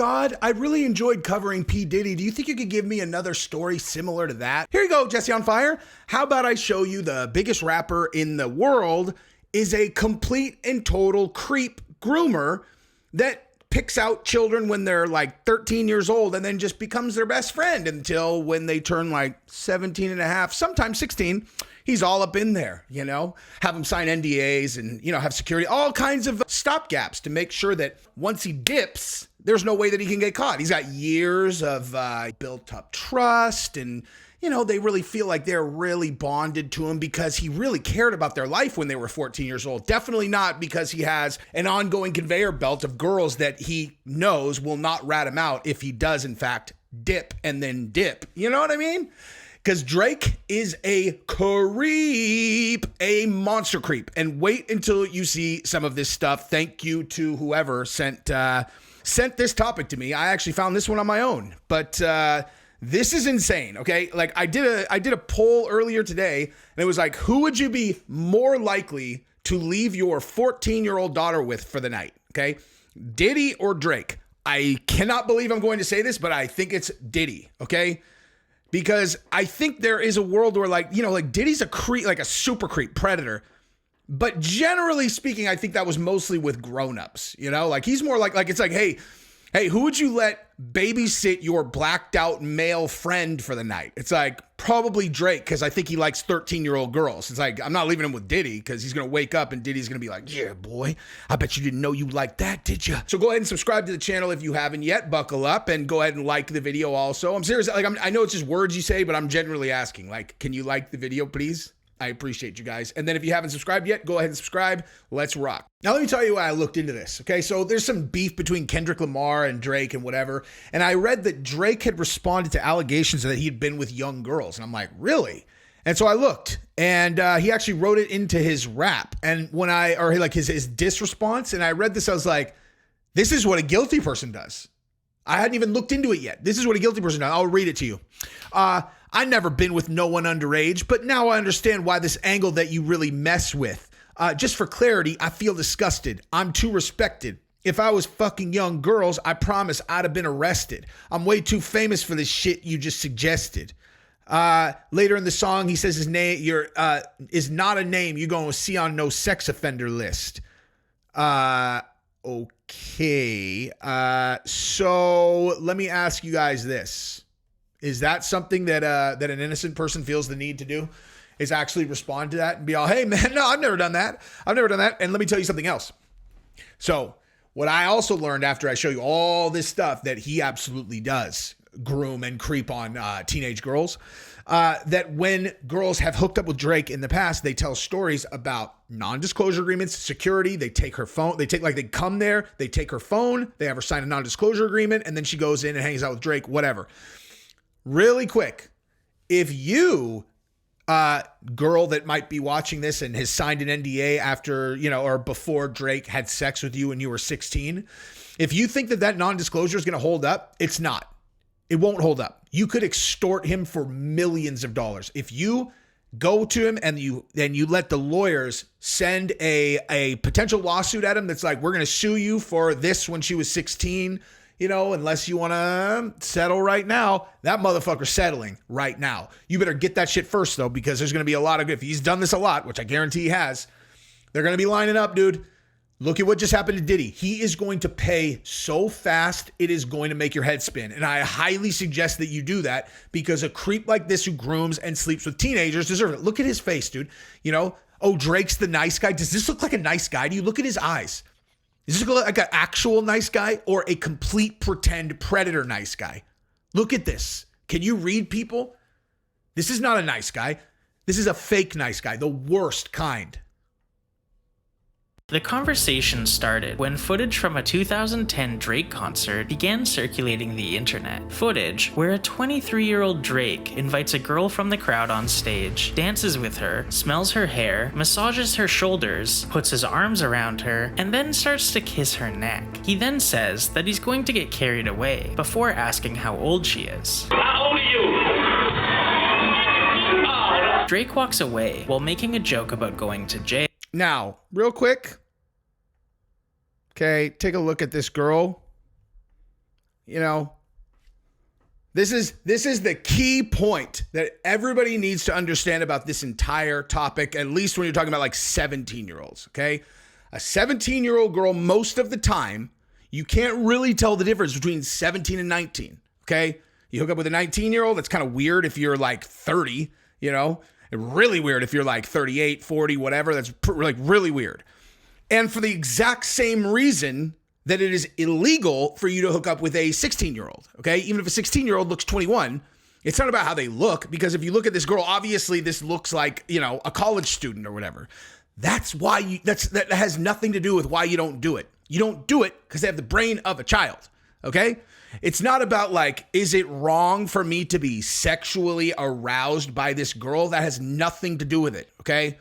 God, I really enjoyed covering P. Diddy. Do you think you could give me another story similar to that? Here you go, Jesse on Fire. How about I show you the biggest rapper in the world is a complete and total creep groomer that picks out children when they're like 13 years old and then just becomes their best friend until when they turn like 17 and a half, sometimes 16. He's all up in there, you know, have him sign NDAs and, you know, have security, all kinds of stopgaps to make sure that once he dips, there's no way that he can get caught. He's got years of built up trust and, you know, they really feel like they're really bonded to him because he really cared about their life when they were 14 years old. Definitely not because he has an ongoing conveyor belt of girls that he knows will not rat him out if he does, in fact, dip and then dip. You know what I mean? Because Drake is a creep, a monster creep. And wait until you see some of this stuff. Thank you to whoever sent this topic to me. I actually found this one on my own. But this is insane, okay? Like I did a poll earlier today, and it was like, who would you be more likely to leave your 14-year-old daughter with for the night, okay? Diddy or Drake? I cannot believe I'm going to say this, but I think it's Diddy, okay? Because I think there is a world where like, you know, like Diddy's a creep, like a super creep predator. But generally speaking, I think that was mostly with grownups, you know, like he's more like it's like, hey, who would you let babysit your blacked out male friend for the night? It's like probably Drake, because I think he likes 13-year-old girls. It's like, I'm not leaving him with Diddy because he's going to wake up and Diddy's going to be like, yeah, boy, I bet you didn't know you liked that, did you? So go ahead and subscribe to the channel if you haven't yet. Buckle up and go ahead and like the video also. I'm serious. Like, I know it's just words you say, but I'm genuinely asking, like, can you like the video, please? I appreciate you guys. And then if you haven't subscribed yet, go ahead and subscribe. Let's rock. Now, let me tell you why I looked into this. Okay, so there's some beef between Kendrick Lamar and Drake and whatever. And I read that Drake had responded to allegations that he had been with young girls. And I'm like, really? And so I looked, and he actually wrote it into his rap. And when his diss response, and I read this, I was like, this is what a guilty person does. I hadn't even looked into it yet. This is what a guilty person does. I'll read it to you. I never been with no one underage, but now I understand why this angle that you really mess with. Just for clarity, I feel disgusted. I'm too respected. If I was fucking young girls, I promise I'd have been arrested. I'm way too famous for this shit you just suggested. Later in the song, he says his name is not a name you're going to see on no sex offender list. Okay. So let me ask you guys this. Is that something that an innocent person feels the need to do? Is actually respond to that and be all, hey man, no, I've never done that. And let me tell you something else. So what I also learned after I show you all this stuff that he absolutely does groom and creep on teenage girls, that when girls have hooked up with Drake in the past, they tell stories about non-disclosure agreements, security. They take her phone. They come there, they take her phone, they have her sign a non-disclosure agreement, and then she goes in and hangs out with Drake, whatever. Really quick, if you, girl that might be watching this and has signed an NDA after, or before Drake had sex with you when you were 16, if you think that non-disclosure is going to hold up, it's not. It won't hold up. You could extort him for millions of dollars. If you go to him and you let the lawyers send a potential lawsuit at him that's like, we're going to sue you for this when she was 16, unless you want to settle right now, that motherfucker's settling right now. You better get that shit first, though, because there's going to be a lot of, if he's done this a lot, which I guarantee he has, they're going to be lining up, dude. Look at what just happened to Diddy. He is going to pay so fast, it is going to make your head spin. And I highly suggest that you do that because a creep like this who grooms and sleeps with teenagers deserves it. Look at his face, dude. Oh, Drake's the nice guy. Does this look like a nice guy to you? Look at his eyes. Does this look like an actual nice guy or a complete pretend predator nice guy? Look at this. Can you read, people? This is not a nice guy. This is a fake nice guy, the worst kind. The conversation started when footage from a 2010 Drake concert began circulating the internet. Footage where a 23-year-old Drake invites a girl from the crowd on stage, dances with her, smells her hair, massages her shoulders, puts his arms around her, and then starts to kiss her neck. He then says that he's going to get carried away before asking how old she is. How old are you? Drake walks away while making a joke about going to jail. Now, real quick. Okay, take a look at this girl. You know, this is the key point that everybody needs to understand about this entire topic, at least when you're talking about like 17-year-olds, okay? A 17-year-old girl, most of the time, you can't really tell the difference between 17 and 19, okay? You hook up with a 19-year-old, that's kind of weird if you're like 30, you know? Really weird if you're like 38, 40, whatever. That's like really weird. And for the exact same reason that it is illegal for you to hook up with a 16-year-old, okay? Even if a 16-year-old looks 21, it's not about how they look, because if you look at this girl, obviously this looks like, you know, a college student or whatever. That's why that has nothing to do with why you don't do it. You don't do it because they have the brain of a child, okay? It's not about like, is it wrong for me to be sexually aroused by this girl? That has nothing to do with it, okay?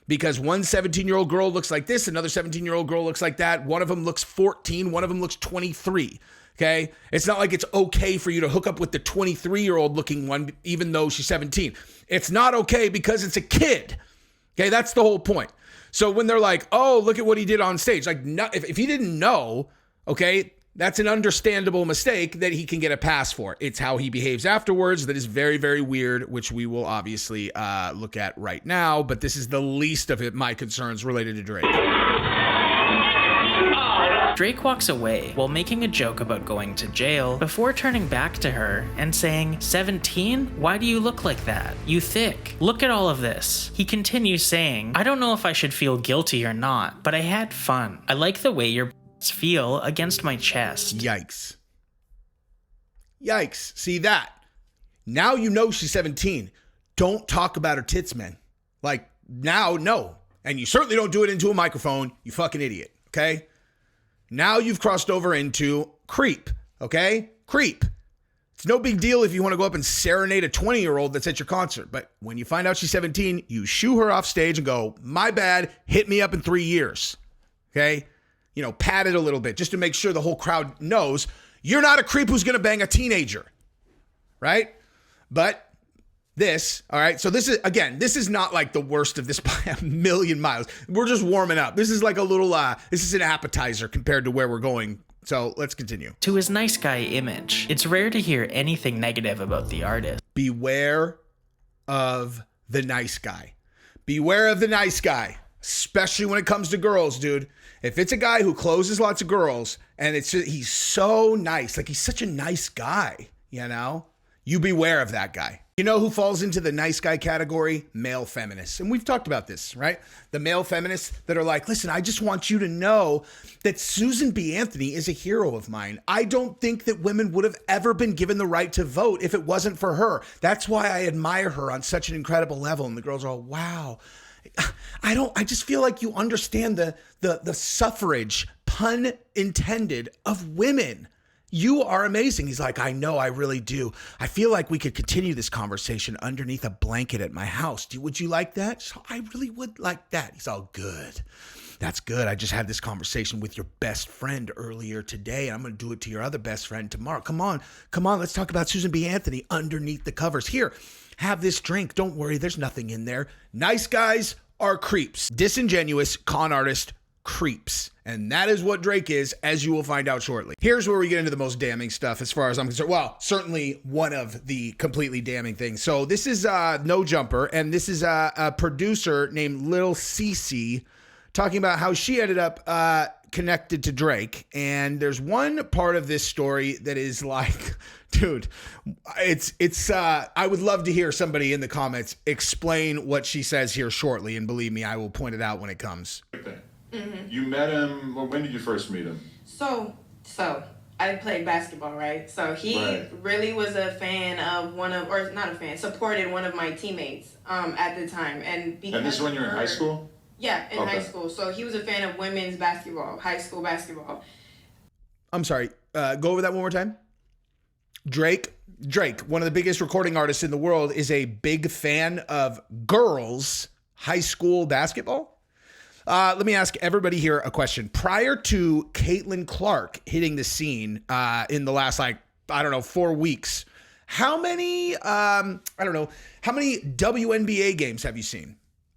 Because one 17-year-old girl looks like this, another 17-year-old girl looks like that. One of them looks 14, one of them looks 23, okay? It's not like it's okay for you to hook up with the 23-year-old looking one, even though she's 17. It's not okay because it's a kid, okay? That's the whole point. So when they're like, oh, look at what he did on stage. Like, if he didn't know, okay, that's an understandable mistake that he can get a pass for. It's how he behaves afterwards that is very, very weird, which we will obviously look at right now. But this is the least of my concerns related to Drake. Drake walks away while making a joke about going to jail before turning back to her and saying, 17? Why do you look like that? You thick. Look at all of this. He continues saying, I don't know if I should feel guilty or not, but I had fun. I like the way your feel against my chest. Yikes. Yikes. See that? Now you know she's 17. Don't talk about her tits, man. Like, now, no. And you certainly don't do it into a microphone, you fucking idiot, okay? Now you've crossed over into creep, okay? Creep. It's no big deal if you want to go up and serenade a 20-year-old that's at your concert. But when you find out she's 17, you shoo her off stage and go, my bad, hit me up in 3 years, okay? You know, pat it a little bit just to make sure the whole crowd knows you're not a creep who's going to bang a teenager, right? But this, all right, so this is not like the worst of this by a million miles. We're just warming up. This is like a little, this is an appetizer compared to where we're going. So let's continue. To his nice guy image, it's rare to hear anything negative about the artist. Beware of the nice guy. Beware of the nice guy, especially when it comes to girls, dude. If it's a guy who closes lots of girls and he's so nice, like he's such a nice guy, you know, you beware of that guy. You know who falls into the nice guy category? Male feminists. And we've talked about this, right? The male feminists that are like, listen, I just want you to know that Susan B. Anthony is a hero of mine. I don't think that women would have ever been given the right to vote if it wasn't for her. That's why I admire her on such an incredible level. And the girls are all, wow. I just feel like you understand the suffrage, pun intended, of women. You are amazing. He's like, I know, I really do. I feel like we could continue this conversation underneath a blanket at my house. Would you like that? So I really would like that. He's all good. That's good. I just had this conversation with your best friend earlier today. And I'm going to do it to your other best friend tomorrow. Come on. Let's talk about Susan B. Anthony underneath the covers. Here, have this drink. Don't worry. There's nothing in there. Nice guys are creeps. Disingenuous con artist creeps. And that is what Drake is, as you will find out shortly. Here's where we get into the most damning stuff as far as I'm concerned. Well, certainly one of the completely damning things. So this is No Jumper, and this is a producer named Lil Cece talking about how she ended up connected to Drake. And there's one part of this story that is like, dude, it's I would love to hear somebody in the comments explain what she says here shortly. And believe me, I will point it out when it comes. Mm-hmm. You met him, well, when did you first meet him? So I played basketball, right? So he really was a fan of supported one of my teammates at the time. And this is when you were in high school? Yeah, in high school. So he was a fan of women's basketball, high school basketball. I'm sorry, go over that one more time. Drake, one of the biggest recording artists in the world, is a big fan of girls' high school basketball? Let me ask everybody here a question. Prior to Caitlin Clark hitting the scene in the last, 4 weeks, how many WNBA games have you seen?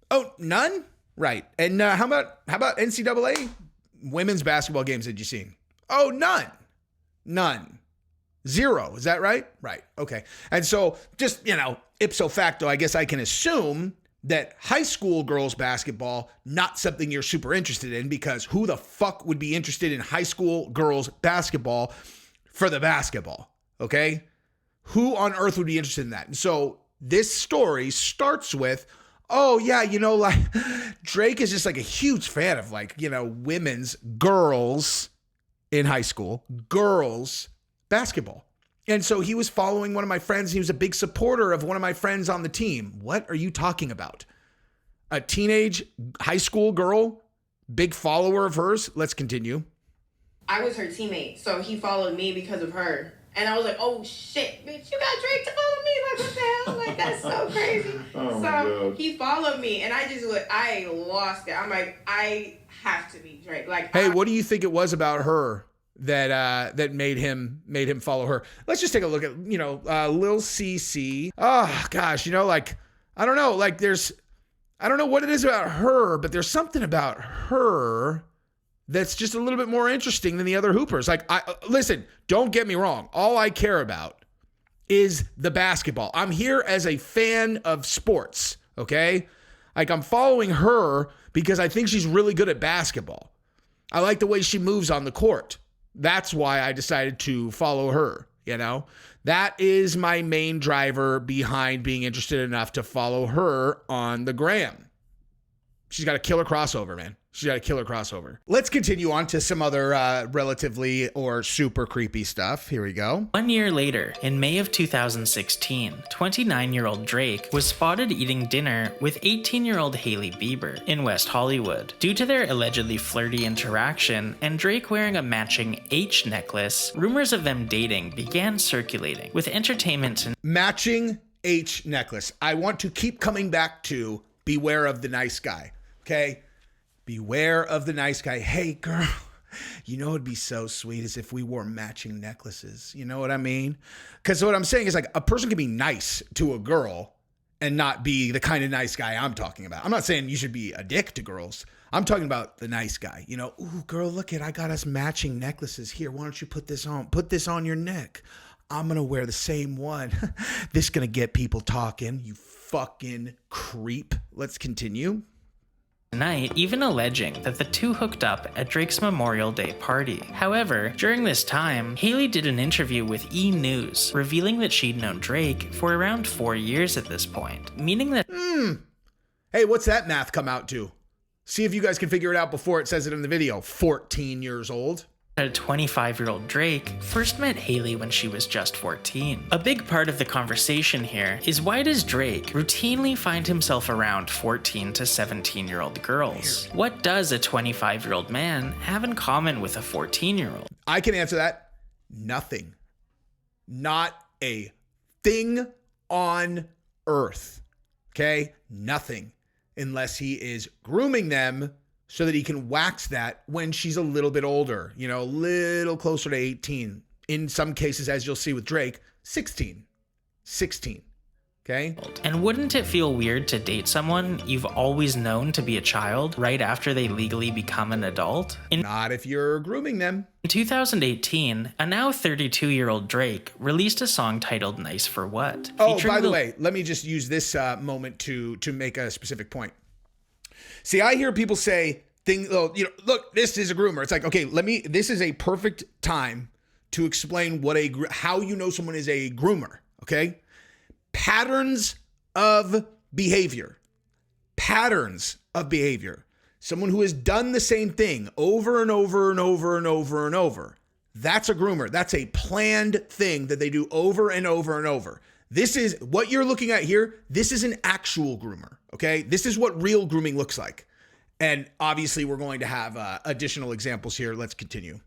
Oh, none? Right. And how about NCAA women's basketball games had you seen? Oh, none. 0. Is that right? Right. Okay. And so just, ipso facto, I guess I can assume that high school girls basketball, not something you're super interested in, because who the fuck would be interested in high school girls basketball for the basketball? Okay. Who on earth would be interested in that? And so this story starts with, oh yeah, like Drake is just like a huge fan of women's girls in high school, girls basketball. And so he was following one of my friends. He was a big supporter of one of my friends on the team. What are you talking about? A teenage high school girl, big follower of hers. Let's continue. I was her teammate, so he followed me because of her. And I was like, oh shit, bitch, you got Drake to follow me? Like, what the hell? Like, that's so crazy. So he followed me, and I lost it. I'm like, I have to be Drake. Like, hey, what do you think it was about her that made him follow her? Let's just take a look at, Lil CC. Oh gosh, I don't know, I don't know what it is about her, but there's something about her that's just a little bit more interesting than the other hoopers. Listen, don't get me wrong. All I care about is the basketball. I'm here as a fan of sports, okay? I'm following her because I think she's really good at basketball. I like the way she moves on the court. That's why I decided to follow her, That is my main driver behind being interested enough to follow her on the gram. She's got a killer crossover, man. She's got a killer crossover. Let's continue on to some other relatively or super creepy stuff. Here we go. 1 year later, in May of 2016, 29-year-old Drake was spotted eating dinner with 18-year-old Hailey Bieber in West Hollywood. Due to their allegedly flirty interaction and Drake wearing a matching H necklace, rumors of them dating began circulating, with entertainment and matching H necklace. I want to keep coming back to beware of the nice guy, okay? Beware of the nice guy. Hey, girl, it'd be so sweet as if we wore matching necklaces. You know what I mean? Because what I'm saying is a person can be nice to a girl and not be the kind of nice guy I'm talking about. I'm not saying you should be a dick to girls. I'm talking about the nice guy. Ooh, girl, look I got us matching necklaces here. Why don't you put this on? Put this on your neck. I'm going to wear the same one. This is going to get people talking. You fucking creep. Let's continue. Tonight, even alleging that the two hooked up at Drake's Memorial Day party. However, during this time, Hailey did an interview with E! News, revealing that she'd known Drake for around 4 years at this point, meaning that Hey, what's that math come out to? See if you guys can figure it out before it says it in the video. 14 years old. a 25-year-old Drake first met Hailey when she was just 14. A big part of the conversation here is, why does Drake routinely find himself around 14 to 17-year-old girls? What does a 25-year-old man have in common with a 14-year-old? I can answer that. Nothing. Not a thing on earth. Okay? Nothing. Unless he is grooming them so that he can wax that when she's a little bit older, you know, a little closer to 18. In some cases, as you'll see with Drake, 16. Okay? And wouldn't it feel weird to date someone you've always known to be a child right after they legally become an adult? Not if you're grooming them. In 2018, a now 32-year-old Drake released a song titled Nice for What? Oh, by the way, let me just use this moment to make a specific point. See, I hear people say things, look, this is a groomer. It's like, okay, this is a perfect time to explain how you know someone is a groomer, okay? Patterns of behavior. Someone who has done the same thing over and over and over and over and over. That's a groomer. That's a planned thing that they do over and over and over. This is what you're looking at here. This is an actual groomer, okay? This is what real grooming looks like. And obviously we're going to have additional examples here. Let's continue.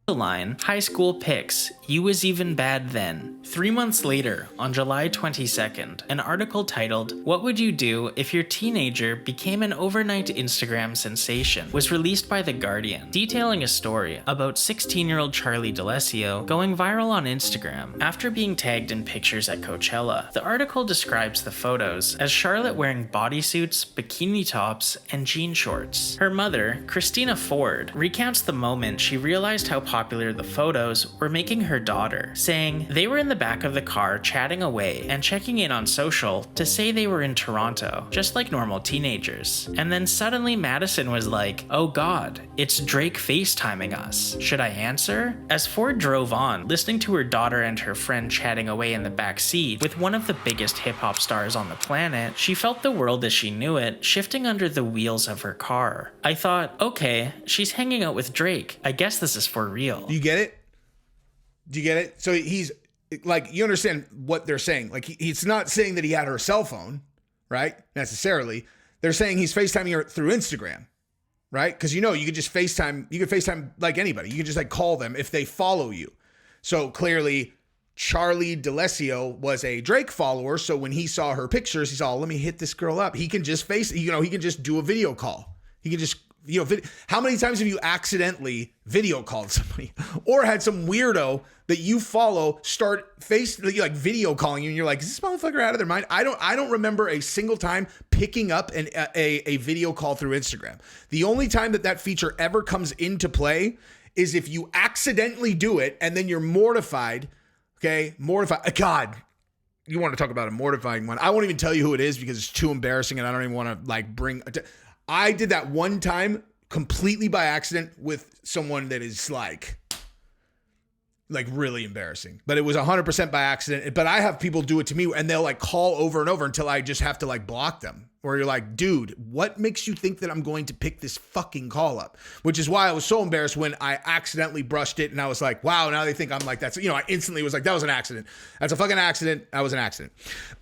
The line, high school pics, you was even bad then. 3 months later, on July 22nd, an article titled, What Would You Do If Your Teenager Became an Overnight Instagram Sensation, was released by The Guardian, detailing a story about 16-year-old Charlie D'Alessio going viral on Instagram after being tagged in pictures at Coachella. The article describes the photos as Charlotte wearing bodysuits, bikini tops, and jean shorts. Her mother, Christina Ford, recounts the moment she realized how popular popular the photos were making her daughter, saying they were in the back of the car chatting away and checking in on social to say they were in Toronto, just like normal teenagers. And then suddenly Madison was like, oh god, it's Drake FaceTiming us. Should I answer? As Ford drove on, listening to her daughter and her friend chatting away in the back seat with one of the biggest hip-hop stars on the planet, she felt the world as she knew it shifting under the wheels of her car. I thought, okay, she's hanging out with Drake. I guess this is for real. Do you get it? Do you get it? So he's like, you understand what they're saying. Like, he's not saying that he had her cell phone, right? Necessarily. They're saying he's FaceTiming her through Instagram, right? Because you could just FaceTime, you could FaceTime like anybody. You can just like call them if they follow you. So clearly Charlie D'Alessio was a Drake follower. So when he saw her pictures, he saw, let me hit this girl up. He can just he can just do a video call. He can just, how many times have you accidentally video called somebody or had some weirdo that you follow start video calling you and you're like, is this motherfucker out of their mind? I don't remember a single time picking up a video call through Instagram. The only time that feature ever comes into play is if you accidentally do it and then you're mortified. Okay. Mortified. God, you want to talk about a mortifying one. I won't even tell you who it is because it's too embarrassing and I don't even want to I did that one time completely by accident with someone that is like really embarrassing, but it was 100% by accident. But I have people do it to me and they'll like call over and over until I just have to like block them. Or you're like, dude, what makes you think that I'm going to pick this fucking call up? Which is why I was so embarrassed when I accidentally brushed it and I was like, wow, now they think I'm like that. So, I instantly was like, that was an accident. That's a fucking accident. That was an accident.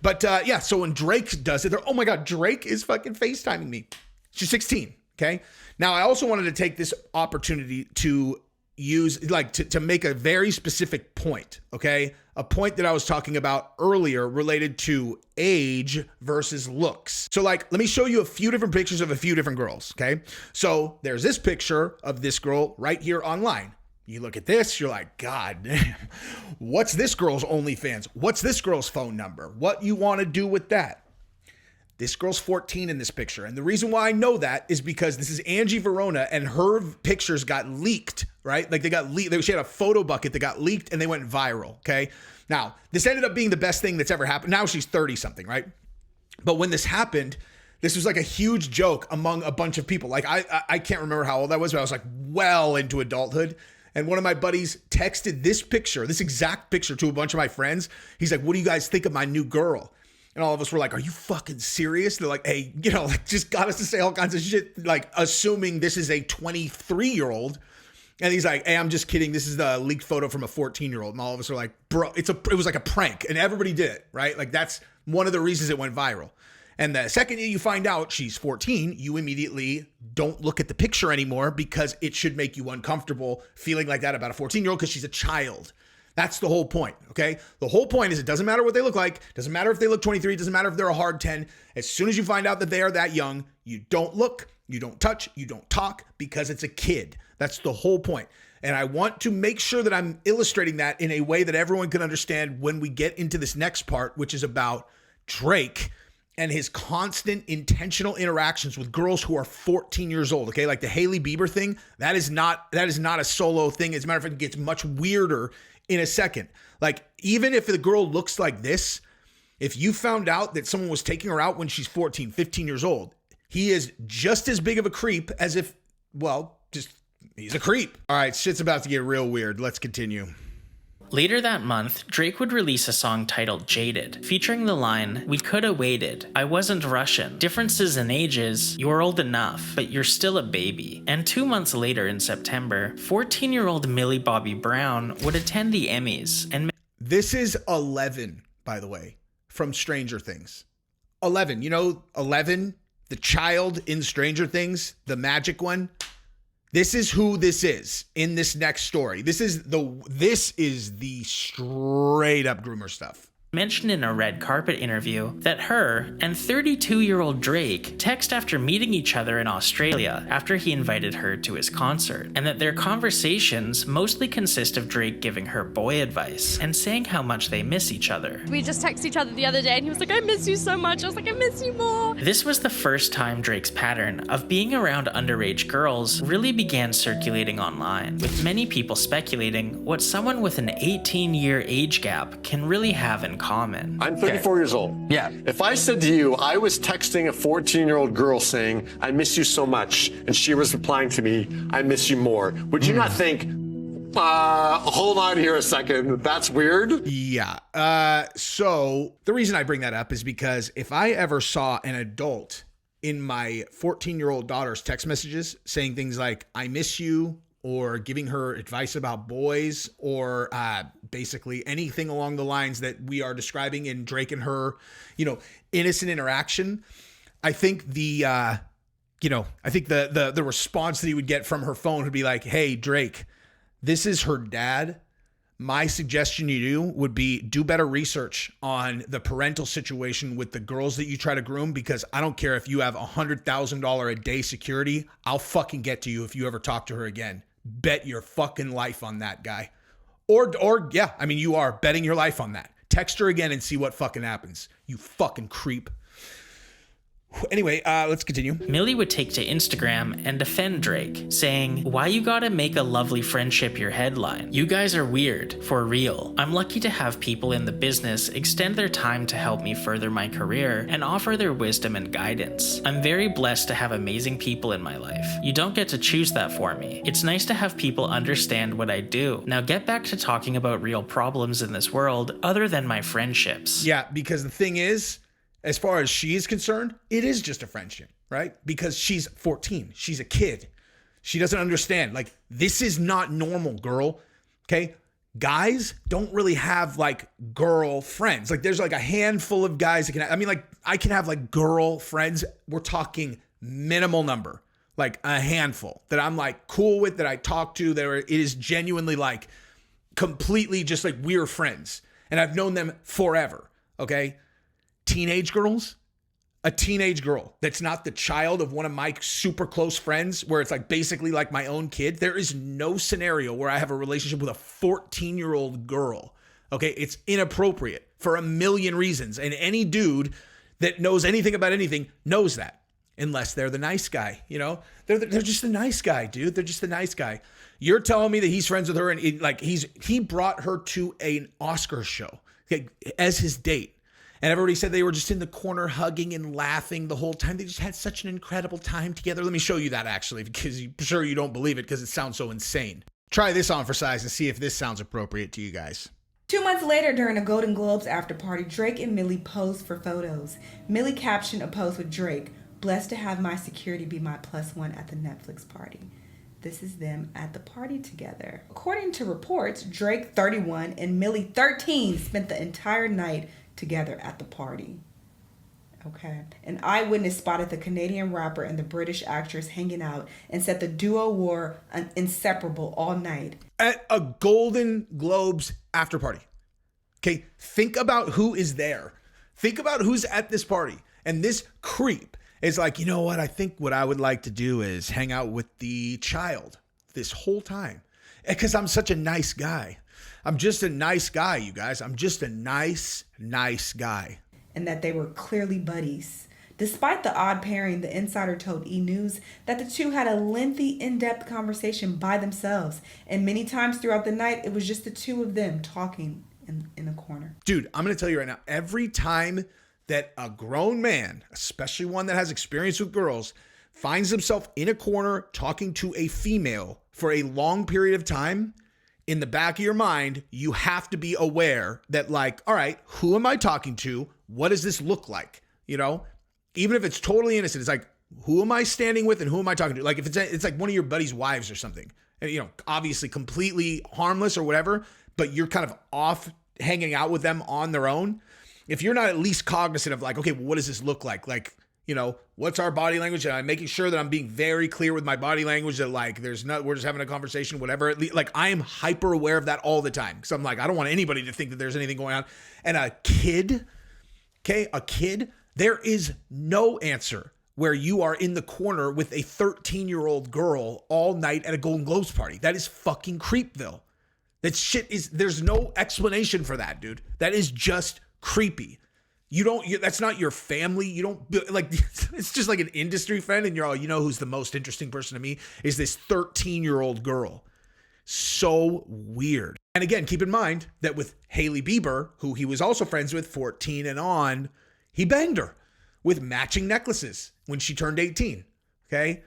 But yeah, so when Drake does it, they're, oh my God, Drake is fucking FaceTiming me. She's 16. Okay. Now I also wanted to take this opportunity to use to make a very specific point. Okay. A point that I was talking about earlier related to age versus looks. So let me show you a few different pictures of a few different girls. Okay. So there's this picture of this girl right here online. You look at this, you're like, God damn, what's this girl's OnlyFans? What's this girl's phone number? What you want to do with that? This girl's 14 in this picture. And the reason why I know that is because this is Angie Verona and her pictures got leaked, right? Like they got leaked. She had a photo bucket that got leaked and they went viral, okay? Now, this ended up being the best thing that's ever happened. Now she's 30 something, right? But when this happened, this was like a huge joke among a bunch of people. Like I can't remember how old I was, but I was like well into adulthood. And one of my buddies texted this picture, this exact picture to a bunch of my friends. He's like, what do you guys think of my new girl? And all of us were like, are you fucking serious? They're like, hey, just got us to say all kinds of shit, like assuming this is a 23-year-old. And he's like, hey, I'm just kidding. This is the leaked photo from a 14-year-old. And all of us are like, bro, it was like a prank. And everybody did it, right? Like that's one of the reasons it went viral. And the second you find out she's 14, you immediately don't look at the picture anymore because it should make you uncomfortable feeling like that about a 14-year-old because she's a child. That's the whole point, okay? The whole point is it doesn't matter what they look like. Doesn't matter if they look 23. Doesn't matter if they're a hard 10. As soon as you find out that they are that young, you don't look, you don't touch, you don't talk because it's a kid. That's the whole point. And I want to make sure that I'm illustrating that in a way that everyone can understand when we get into this next part, which is about Drake and his constant intentional interactions with girls who are 14 years old, okay? Like the Hailey Bieber thing, that is not a solo thing. As a matter of fact, it gets much weirder in a second. Like, even if the girl looks like this, if you found out that someone was taking her out when she's 14, 15 years old, he is just as big of a creep as if, he's a creep. All right, shit's about to get real weird. Let's continue. Later that month, Drake would release a song titled Jaded, featuring the line, "We coulda waited. I wasn't Russian. Differences in ages. You're old enough, but you're still a baby." And 2 months later in September, 14-year-old Millie Bobby Brown would attend the Emmys and... This is 11, by the way, from Stranger Things. 11, 11, the child in Stranger Things, the magic one. This is who this is in this next story. This is the straight up groomer stuff. mentioned in a red carpet interview that her and 32-year-old Drake text after meeting each other in Australia after he invited her to his concert, and that their conversations mostly consist of Drake giving her boy advice and saying how much they miss each other. We just texted each other the other day and he was like, I miss you so much. I was like, I miss you more. This was the first time Drake's pattern of being around underage girls really began circulating online, with many people speculating what someone with an 18-year age gap can really have in common. I'm 34 years old. Yeah. If I said to you, I was texting a 14-year-old girl saying, I miss you so much, and she was replying to me, I miss you more, would you not think, hold on here a second, that's weird? Yeah. So the reason I bring that up is because if I ever saw an adult in my 14-year-old daughter's text messages saying things like, I miss you, or giving her advice about boys, or basically anything along the lines that we are describing in Drake and her, innocent interaction, I think the response that he would get from her phone would be like, hey, Drake, this is her dad. My suggestion to you would be do better research on the parental situation with the girls that you try to groom, because I don't care if you have $100,000 a day security. I'll fucking get to you if you ever talk to her again. Bet your fucking life on that, guy. Or yeah, I mean, you are betting your life on that. Text her again and see what fucking happens. You fucking creep. Anyway, let's continue. Millie would take to Instagram and defend Drake, saying, why you gotta make a lovely friendship your headline? You guys are weird, for real. I'm lucky to have people in the business extend their time to help me further my career and offer their wisdom and guidance. I'm very blessed to have amazing people in my life. You don't get to choose that for me. It's nice to have people understand what I do. Now get back to talking about real problems in this world other than my friendships. Yeah, because the thing is, as far as she is concerned, it is just a friendship, right? Because she's 14. She's a kid. She doesn't understand. Like, this is not normal, girl. Okay? Guys don't really have, like, girl friends. Like, there's, like, a handful of guys that can have, I mean, like, I can have, like, girl friends. We're talking minimal number. Like, a handful that I'm, like, cool with, that I talk to, that it is genuinely, like, completely just, like, we're friends. And I've known them forever, okay? Teenage girls, a teenage girl that's not the child of one of my super close friends, where it's like basically like my own kid. There is no scenario where I have a relationship with a 14-year-old girl. Okay, it's inappropriate for a million reasons. And any dude that knows anything about anything knows that, unless they're the nice guy. They're just the nice guy, dude. They're just the nice guy. You're telling me that he's friends with her, and he brought her to an Oscar show, okay, as his date. And everybody said they were just in the corner hugging and laughing the whole time. They just had such an incredible time together. Let me show you that, actually, because I'm sure you don't believe it because it sounds so insane. Try this on for size and see if this sounds appropriate to you guys. 2 months later, during a Golden Globes after party, Drake and Millie posed for photos. Millie captioned a post with Drake, "Blessed to have my security be my +1 at the Netflix party." This is them at the party together. According to reports, Drake, 31, and Millie, 13, spent the entire night together at the party. Okay. An eyewitness spotted the Canadian rapper and the British actress hanging out and said the duo were inseparable all night. At a Golden Globes after party. Okay, think about who is there. Think about who's at this party. And this creep is like, you know what? I think what I would like to do is hang out with the child this whole time. Because I'm such a nice guy. I'm just a nice guy, you guys. I'm just a nice guy. And that they were clearly buddies. Despite the odd pairing, the insider told E! News that the two had a lengthy, in-depth conversation by themselves. And many times throughout the night, it was just the two of them talking in a corner. Dude, I'm going to tell you right now, every time that a grown man, especially one that has experience with girls, finds himself in a corner talking to a female for a long period of time, in the back of your mind, you have to be aware that, like, all right, who am I talking to? What does this look like? Even if it's totally innocent, it's like, who am I standing with and who am I talking to? Like, if it's like one of your buddy's wives or something, and, obviously completely harmless or whatever, but you're kind of off hanging out with them on their own. If you're not at least cognizant of, like, okay, well, what does this look like? Like, you know, what's our body language? And I'm making sure that I'm being very clear with my body language, that like, we're just having a conversation, whatever. Like, I am hyper aware of that all the time. Cause I'm like, I don't want anybody to think that there's anything going on. And a kid, there is no answer where you are in the corner with a 13-year-old girl all night at a Golden Globes party. That is fucking Creepville. There's no explanation for that, dude. That is just creepy. That's not your family. You don't, like, it's just like an industry friend, and you're all, you know who's the most interesting person to me is this 13-year-old girl. So weird. And again, keep in mind that with Hailey Bieber, who he was also friends with, 14 and on, he banged her with matching necklaces when she turned 18. Okay?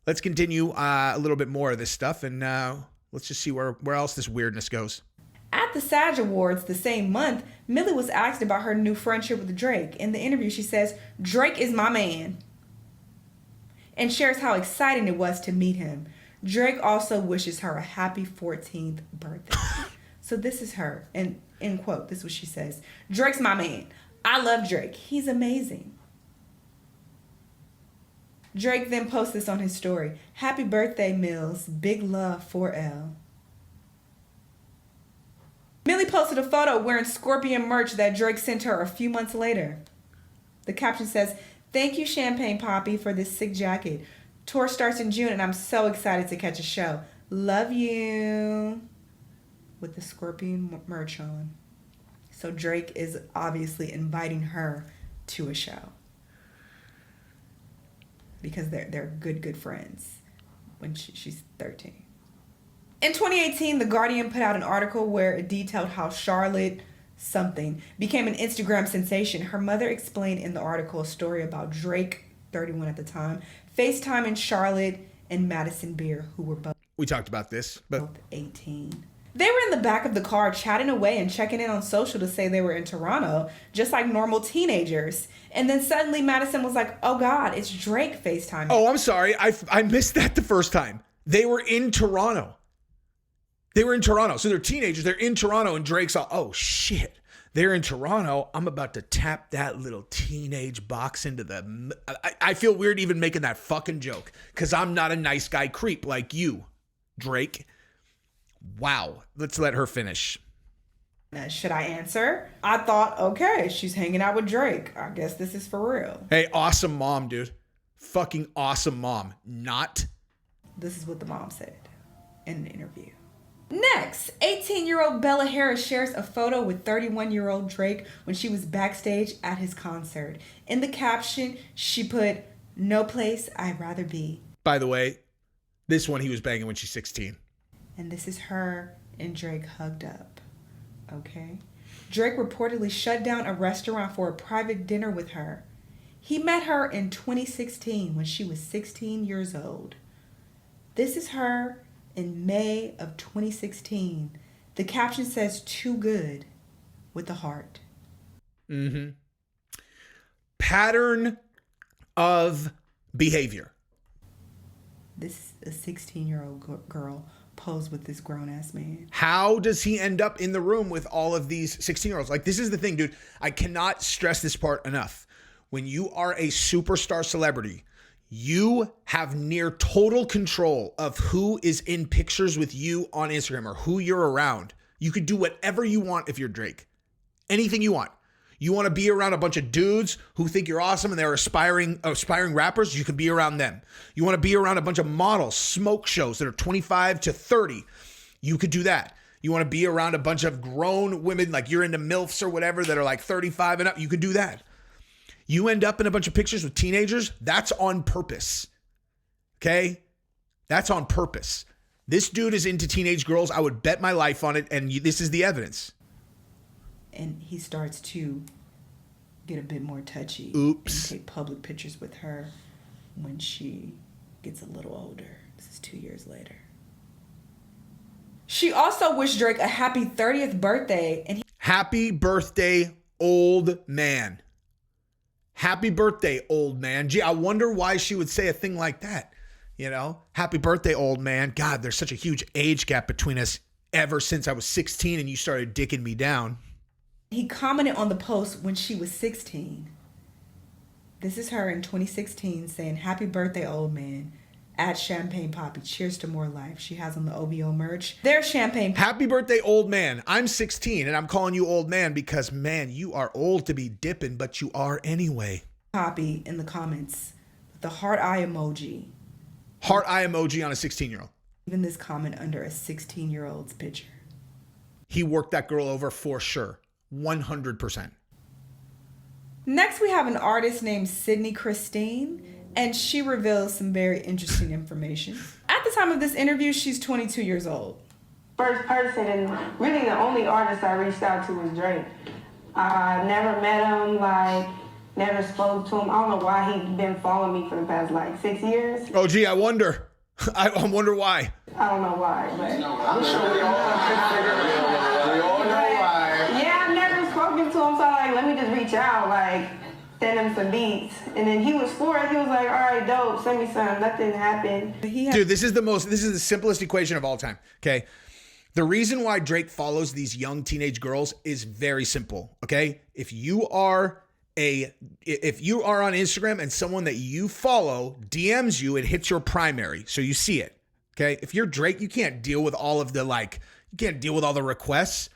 Let's continue a little bit more of this stuff, and let's just see where else this weirdness goes. At the SAG Awards the same month, Millie was asked about her new friendship with Drake. In the interview, she says, "Drake is my man," and shares how exciting it was to meet him. Drake also wishes her a happy 14th birthday. So this is her, and end quote, this is what she says. "Drake's my man. I love Drake. He's amazing." Drake then posts this on his story. "Happy birthday, Mills. Big love, 4L." Millie posted a photo wearing Scorpion merch that Drake sent her a few months later. The caption says, "Thank you, Champagne Poppy, for this sick jacket. Tour starts in June and I'm so excited to catch a show. Love you." With the Scorpion merch on. So Drake is obviously inviting her to a show. Because they're good friends when she's 13. In 2018, The Guardian put out an article where it detailed how Charlotte something became an Instagram sensation. Her mother explained in the article a story about Drake, 31 at the time, FaceTiming Charlotte and Madison Beer, who were both... We talked about this, but... both 18. They were in the back of the car chatting away and checking in on social to say they were in Toronto, just like normal teenagers. And then suddenly Madison was like, "Oh God, it's Drake FaceTiming." Oh, I'm sorry. I missed that the first time. They were in Toronto. So they're teenagers. They're in Toronto, and Drake's all, "Oh shit, they're in Toronto. I'm about to tap that little teenage box into the..." I feel weird even making that fucking joke because I'm not a nice guy creep like you, Drake. Wow. Let's let her finish. Should I answer? I thought, okay, she's hanging out with Drake. I guess this is for real. Hey, awesome mom, dude. Fucking awesome mom. Not. This is what the mom said in an interview. Next, 18-year-old Bella Harris shares a photo with 31-year-old Drake when she was backstage at his concert. In the caption, she put, "No place I'd rather be." By the way, this one he was banging when she's 16. And this is her and Drake hugged up. Okay? Drake reportedly shut down a restaurant for a private dinner with her. He met her in 2016 when she was 16 years old. This is her in May of 2016. The caption says, "Too good," with a heart. Mm-hmm. Pattern of behavior. This is a 16-year-old girl posed with this grown-ass man. How does he end up in the room with all of these 16-year-olds? Like, this is the thing, dude. I cannot stress this part enough. When you are a superstar celebrity, you have near total control of who is in pictures with you on Instagram or who you're around. You could do whatever you want if you're Drake. Anything you want. You want to be around a bunch of dudes who think you're awesome and they're aspiring rappers, you can be around them. You want to be around a bunch of models, smoke shows that are 25 to 30, you could do that. You want to be around a bunch of grown women, like you're into MILFs or whatever, that are like 35 and up, you could do that. You end up in a bunch of pictures with teenagers, that's on purpose. Okay? That's on purpose. This dude is into teenage girls. I would bet my life on it, and this is the evidence. And he starts to get a bit more touchy. Oops. And take public pictures with her when she gets a little older. This is 2 years later. She also wished Drake a happy 30th birthday. And Happy birthday, old man. Happy birthday, old man. Gee, I wonder why she would say a thing like that. You know, happy birthday, old man. God, there's such a huge age gap between us ever since I was 16 and you started dicking me down. he commented on the post when she was 16. This is her in 2016 saying, "Happy birthday, old man. At Champagne Poppy. Cheers to more life." She has on the OVO merch. There's Champagne. Happy birthday, old man. I'm 16 and I'm calling you old man because, man, you are old to be dipping, but you are anyway. Poppy in the comments with the heart eye emoji. Heart eye emoji on a 16-year-old. Even this comment under a 16-year-old's picture. He worked that girl over for sure. 100%. Next, we have an artist named Sydney Christine, and she reveals some very interesting information. At the time of this interview, she's 22 years old. First person, and really the only artist I reached out to was Drake. I never met him, like, never spoke to him. I don't know why he'd been following me for the past, like, 6 years. Oh, gee, I wonder. I wonder why. I don't know why, but... I'm sure we all know why. Yeah, I've never spoken to him, so I'm like, let me just reach out, like, send him some beats. And then he was for it. He was like, all right, dope, send me some. Nothing happened. Dude, this is the simplest equation of all time, okay? The reason why Drake follows these young teenage girls is very simple, okay? If you are on Instagram and someone that you follow DMs you, it hits your primary, so you see it, okay? If you're Drake, you can't deal with all of the, you can't deal with all the requests.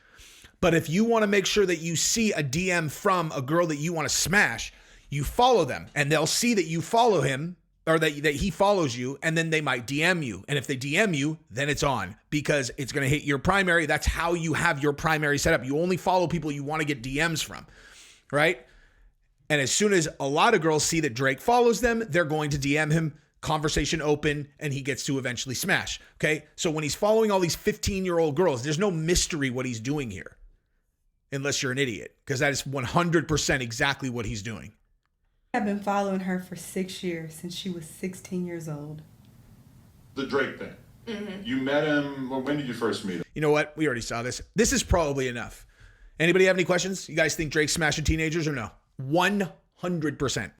But if you want to make sure that you see a DM from a girl that you want to smash, you follow them and they'll see that you follow him or that he follows you, and then they might DM you. And if they DM you, then it's on because it's going to hit your primary. That's how you have your primary set up. You only follow people you want to get DMs from, right? And as soon as a lot of girls see that Drake follows them, they're going to DM him, conversation open, and he gets to eventually smash, okay? So when he's following all these 15-year-old girls, there's no mystery what he's doing here. Unless you're an idiot, because that is 100% exactly what he's doing. I've been following her for 6 years, since she was 16 years old. The Drake thing. Mm-hmm. You met him, well, when did you first meet him? You know what? We already saw this. This is probably enough. Anybody have any questions? You guys think Drake's smashing teenagers or no? 100%.